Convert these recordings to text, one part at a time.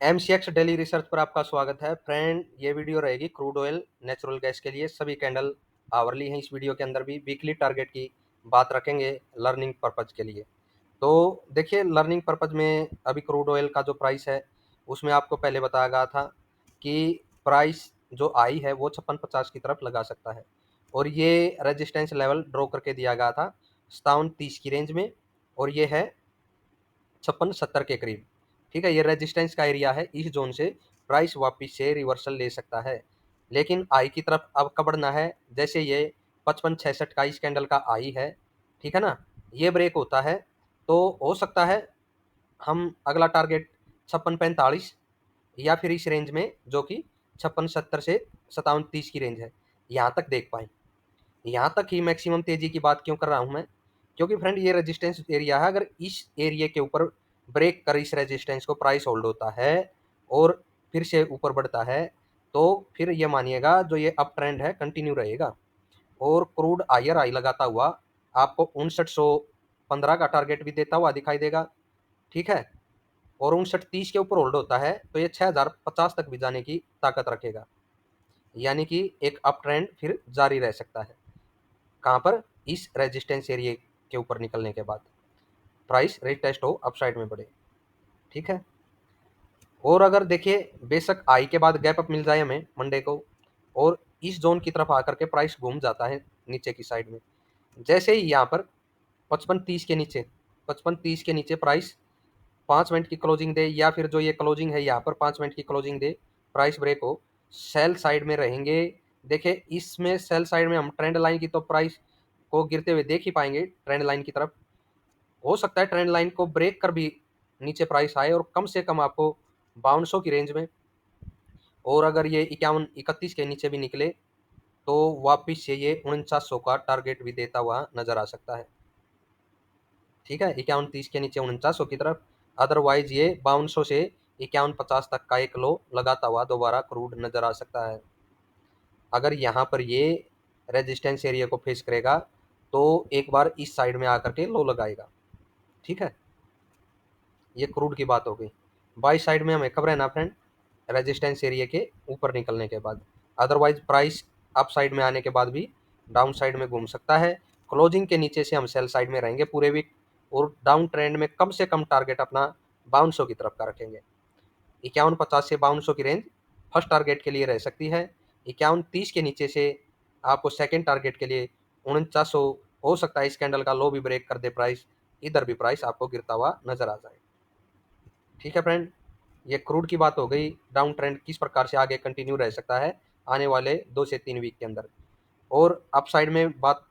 MCX daily research पर आपका स्वागत है फ्रेंड। ये वीडियो रहेगी क्रूड ऑयल नेचुरल गैस के लिए। सभी कैंडल आवरली हैं। इस वीडियो के अंदर भी वीकली टारगेट की बात रखेंगे लर्निंग पर्पज के लिए। तो देखिए, लर्निंग पर्पज में अभी क्रूड ऑयल का जो प्राइस है उसमें आपको पहले बताया गया था कि प्राइस जो आई है वो 5650 की तरफ लगा सकता है, और ये रेजिस्टेंस लेवल ड्रॉ करके दिया गया था 5730 की रेंज में, और ये है 5670 के करीब। ठीक है, ये रेजिस्टेंस का एरिया है। इस जोन से प्राइस वापिस से रिवर्सल ले सकता है, लेकिन आई की तरफ अब कब बढ़ना है। जैसे ये 5566 का इस कैंडल का आई है, ठीक है ना, ये ब्रेक होता है तो हो सकता है हम अगला टारगेट 5645 या फिर इस रेंज में, जो कि 5670 से 5730 की रेंज है, यहाँ तक देख पाए। यहाँ तक ही मैक्सिमम तेजी की बात क्यों कर रहा हूँ मैं, क्योंकि फ्रेंड ये रेजिस्टेंस एरिया है। अगर इस एरिया के ऊपर ब्रेक कर इस रेजिस्टेंस को प्राइस होल्ड होता है और फिर से ऊपर बढ़ता है, तो फिर ये मानिएगा जो ये अप ट्रेंड है कंटिन्यू रहेगा, और क्रूड हायर हाई लगाता हुआ आपको 5915 का टारगेट भी देता हुआ दिखाई देगा। ठीक है, और 5930 के ऊपर होल्ड होता है तो ये 6050 तक भी जाने की ताकत रखेगा, यानी कि एक अप ट्रेंड फिर जारी रह सकता है। कहाँ पर, इस रेजिस्टेंस एरिया के ऊपर निकलने के बाद प्राइस रिटेस्ट हो, अपसाइड में बढ़े। ठीक है, और अगर देखिए बेशक आई के बाद गैप अप मिल जाए हमें मंडे को, और इस जोन की तरफ आकर के प्राइस घूम जाता है नीचे की साइड में, जैसे ही यहाँ पर 5530 के नीचे, 5530 के नीचे प्राइस 5 मिनट की क्लोजिंग दे, या फिर जो ये क्लोजिंग है यहाँ पर 5 मिनट की क्लोजिंग दे, प्राइस ब्रेक हो, सेल साइड में रहेंगे। देखिए इसमें सेल साइड में हम ट्रेंड लाइन की तो प्राइस को गिरते हुए देख ही पाएंगे। ट्रेंड लाइन की तरफ हो सकता है ट्रेंड लाइन को ब्रेक कर भी नीचे प्राइस आए, और कम से कम आपको 5200 की रेंज में, और अगर ये 5131 के नीचे भी निकले तो वापिस से ये 4900 का टारगेट भी देता हुआ नजर आ सकता है। ठीक है, 5130 के नीचे 4900 की तरफ, अदरवाइज ये 5200 से 5150 तक का एक लो लगाता हुआ दोबारा क्रूड नजर आ सकता है। अगर यहाँ पर ये रेजिस्टेंस एरिया को फेस करेगा तो एक बार इस साइड में आकर के लो लगाएगा। ठीक है, ये क्रूड की बात हो गई। बाई साइड में हमें कब रहना फ्रेंड, रेजिस्टेंस एरिया के ऊपर निकलने के बाद। अदरवाइज प्राइस अप साइड में आने के बाद भी डाउन साइड में घूम सकता है। क्लोजिंग के नीचे से हम सेल साइड में रहेंगे पूरे वीक, और डाउन ट्रेंड में कम से कम टारगेट अपना 5200 की तरफ का रखेंगे। 5150 से 5200 की रेंज फर्स्ट टारगेट के लिए रह सकती है। 5130 के नीचे से आपको सेकेंड टारगेट के लिए 4900 हो सकता है। इस कैंडल का लो भी ब्रेक कर दे प्राइस, इधर भी प्राइस आपको गिरता हुआ नजर आ जाए। ठीक है फ्रेंड, ये क्रूड की बात हो गई। डाउन ट्रेंड किस प्रकार से आगे कंटिन्यू रह सकता है आने वाले 2 से 3 वीक के अंदर। और अप साइड में बात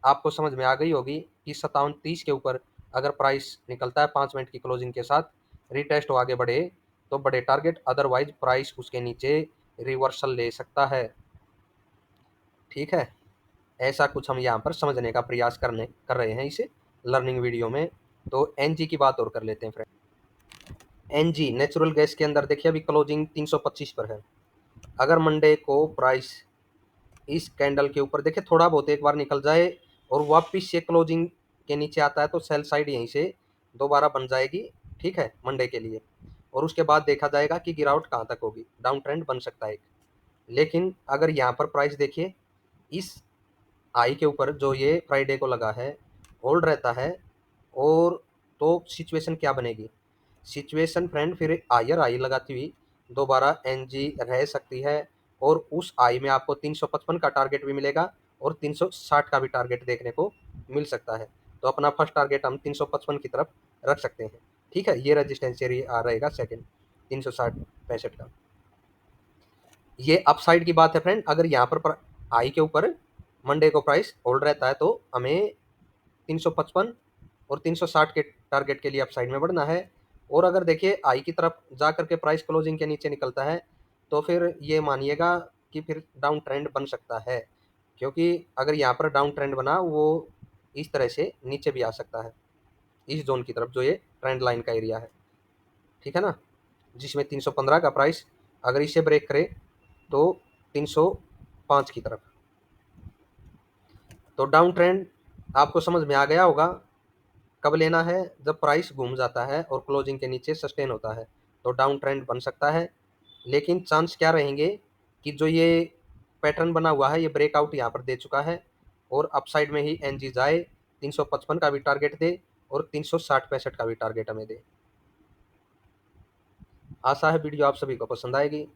आपको समझ में आ गई होगी कि 5730 के ऊपर अगर प्राइस निकलता है 5 मिनट की क्लोजिंग के साथ, रिटेस्ट हो आगे बढ़े तो बड़े टारगेट, अदरवाइज प्राइस उसके नीचे रिवर्सल ले सकता है। ठीक है, ऐसा कुछ हम यहाँ पर समझने का प्रयास कर रहे हैं इसे लर्निंग वीडियो में। तो एनजी की बात और कर लेते हैं फ्रेंड। एनजी नेचुरल गैस के अंदर देखिए अभी क्लोजिंग 325 पर है। अगर मंडे को प्राइस इस कैंडल के ऊपर देखिए थोड़ा बहुत एक बार निकल जाए और वापिस से क्लोजिंग के नीचे आता है, तो सेल साइड यहीं से दोबारा बन जाएगी। ठीक है, मंडे के लिए, और उसके बाद देखा जाएगा कि गिरावट कहाँ तक होगी। डाउन ट्रेंड बन सकता है एक। लेकिन अगर यहाँ पर प्राइस देखिए इस आई के ऊपर जो ये फ्राइडे को लगा है होल्ड रहता है, और तो सिचुएशन क्या बनेगी। सिचुएशन फ्रेंड फिर हायर आई लगाती हुई दोबारा एनजी रह सकती है, और उस आई में आपको 355 का टारगेट भी मिलेगा और 360 का भी टारगेट देखने को मिल सकता है। तो अपना फर्स्ट टारगेट हम 355 की तरफ रख सकते हैं। ठीक है, ये रजिस्टेंस एरिया आ रहेगा सेकंड 360-65 का। ये अपसाइड की बात है फ्रेंड। अगर यहाँ पर आई के ऊपर मंडे को प्राइस होल्ड रहता है तो हमें 355 और 360 के टारगेट के लिए अपसाइड में बढ़ना है। और अगर देखिए आई की तरफ जा करके प्राइस क्लोजिंग के नीचे निकलता है तो फिर ये मानिएगा कि फिर डाउन ट्रेंड बन सकता है, क्योंकि अगर यहाँ पर डाउन ट्रेंड बना वो इस तरह से नीचे भी आ सकता है इस जोन की तरफ, जो ये ट्रेंड लाइन का एरिया है। ठीक है ना, जिसमें 315 का प्राइस अगर इसे ब्रेक करे तो 305 की तरफ। तो डाउन ट्रेंड आपको समझ में आ गया होगा। कब लेना है, जब प्राइस घूम जाता है और क्लोजिंग के नीचे सस्टेन होता है, तो डाउन ट्रेंड बन सकता है। लेकिन चांस क्या रहेंगे कि जो ये पैटर्न बना हुआ है ये ब्रेकआउट यहाँ पर दे चुका है और अपसाइड में ही एनजी जाए, 355 का भी टारगेट दे और 360-65 का भी टारगेट हमें दे। आशा है वीडियो आप सभी को पसंद आएगी।